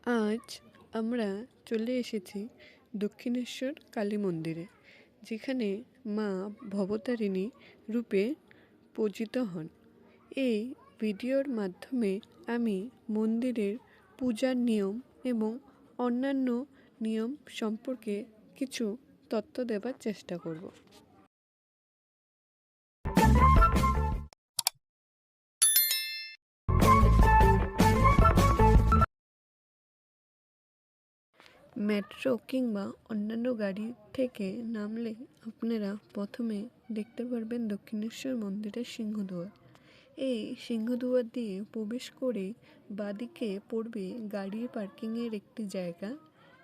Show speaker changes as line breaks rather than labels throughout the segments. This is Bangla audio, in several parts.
আজ আমরা চলে এসেছি দক্ষিণেশ্বর কালী মন্দিরে, যেখানে মা ভবতারিণী রূপে পূজিত হন। এই ভিডিওর মাধ্যমে আমি মন্দিরের পূজার নিয়ম এবং অন্যান্য নিয়ম সম্পর্কে কিছু তথ্য দেবার চেষ্টা করব। মেট্রো কিংবা অন্যান্য গাড়ি থেকে নামলে আপনারা প্রথমে দেখতে পারবেন দক্ষিণেশ্বর মন্দিরের সিংহদুয়ার। এই সিংহদুয়ার দিয়ে প্রবেশ করে বাঁদিকে পড়বে গাড়ির পার্কিংয়ের একটি জায়গা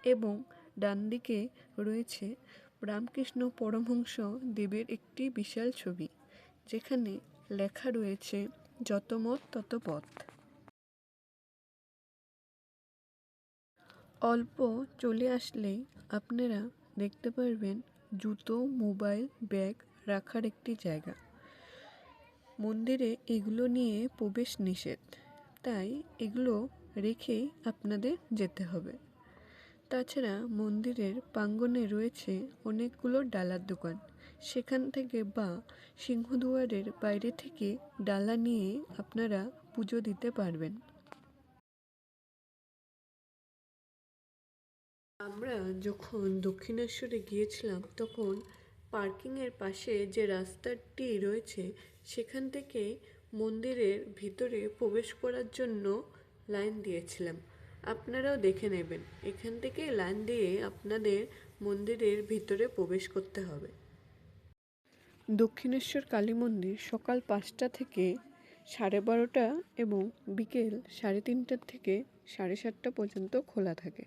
এবং ডান দিকে রয়েছে রামকৃষ্ণ পরমহংস দেবের একটি বিশাল ছবি, যেখানে লেখা রয়েছে যত মত তত পথ। অল্প চলে আসলেই আপনারা দেখতে পারবেন জুতো, মোবাইল, ব্যাগ রাখার একটি জায়গা। মন্দিরে এগুলো নিয়ে প্রবেশ নিষেধ, তাই এগুলো রেখেই আপনাদের যেতে হবে। তাছাড়া মন্দিরের প্রাঙ্গণে রয়েছে অনেকগুলো ডালার দোকান, সেখান থেকে বা সিংহদুয়ারের বাইরে থেকে ডালা নিয়ে আপনারা পুজো দিতে পারবেন। আমরা যখন দক্ষিণেশ্বরে গিয়েছিলাম তখন পার্কিংয়ের পাশে যে রাস্তাটি রয়েছে সেখান থেকে মন্দিরের ভিতরে প্রবেশ করার জন্য লাইন দিয়েছিলাম। আপনারাও দেখে নেবেন, এখান থেকে লাইন দিয়ে আপনাদের মন্দিরের ভিতরে প্রবেশ করতে হবে। দক্ষিণেশ্বর কালী মন্দির সকাল 5টা থেকে 12:30 এবং বিকেল 3:30 থেকে 7:30 পর্যন্ত খোলা থাকে।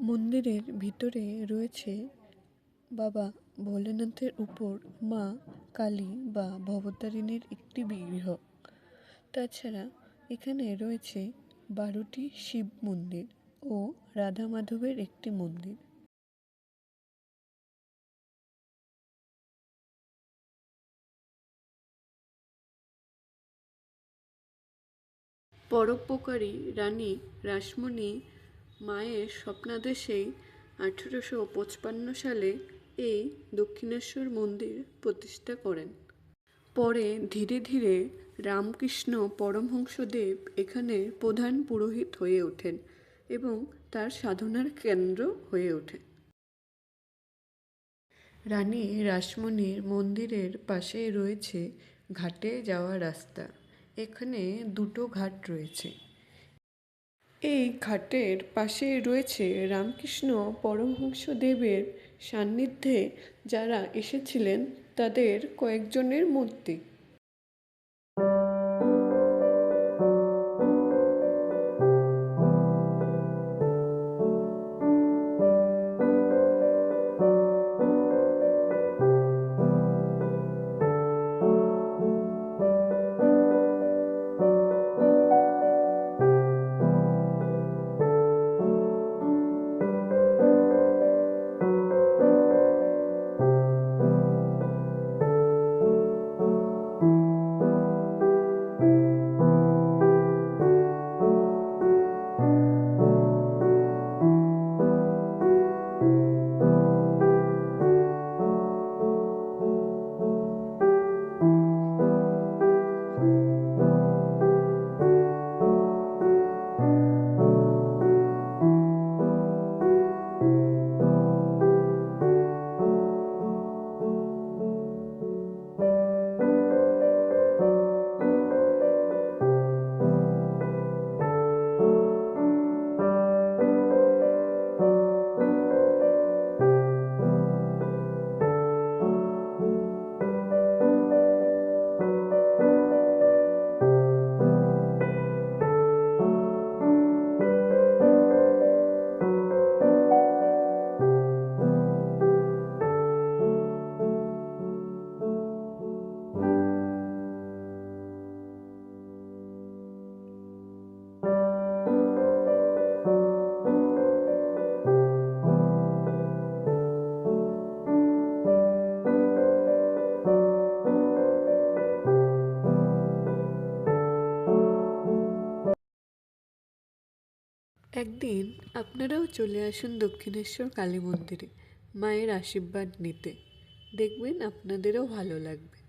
মন্দিরের ভিতরে রয়েছে বাবা ভোলেনাথের উপর মা কালী বা ভবতারিণীর একটি বিগ্রহ। তাছাড়া এখানে রয়েছে 12টি শিব মন্দির ও রাধা মাধবের একটি মন্দির। পরোপকারী রানী রাসমণি মায়ের স্বপ্নাদেশেই 1855 সালে এই দক্ষিণেশ্বর মন্দির প্রতিষ্ঠা করেন। পরে ধীরে ধীরে রামকৃষ্ণ পরমহংসদেব এখানে প্রধান পুরোহিত হয়ে ওঠেন এবং তার সাধনার কেন্দ্র হয়ে ওঠে। রানী রাসমণির মন্দিরের পাশে রয়েছে ঘাটে যাওয়ার রাস্তা। এখানে দুটো ঘাট রয়েছে। এই ঘাটের পাশে রয়েছে রামকৃষ্ণ পরমহংসদেবের সান্নিধ্যে যারা এসেছিলেন তাদের কয়েকজনের মূর্তি। একদিন আপনারাও চলে আসুন দক্ষিণেশ্বর কালী মন্দিরে মায়ের আশীর্বাদ নিতে। দেখবেন আপনাদেরও ভালো লাগবে।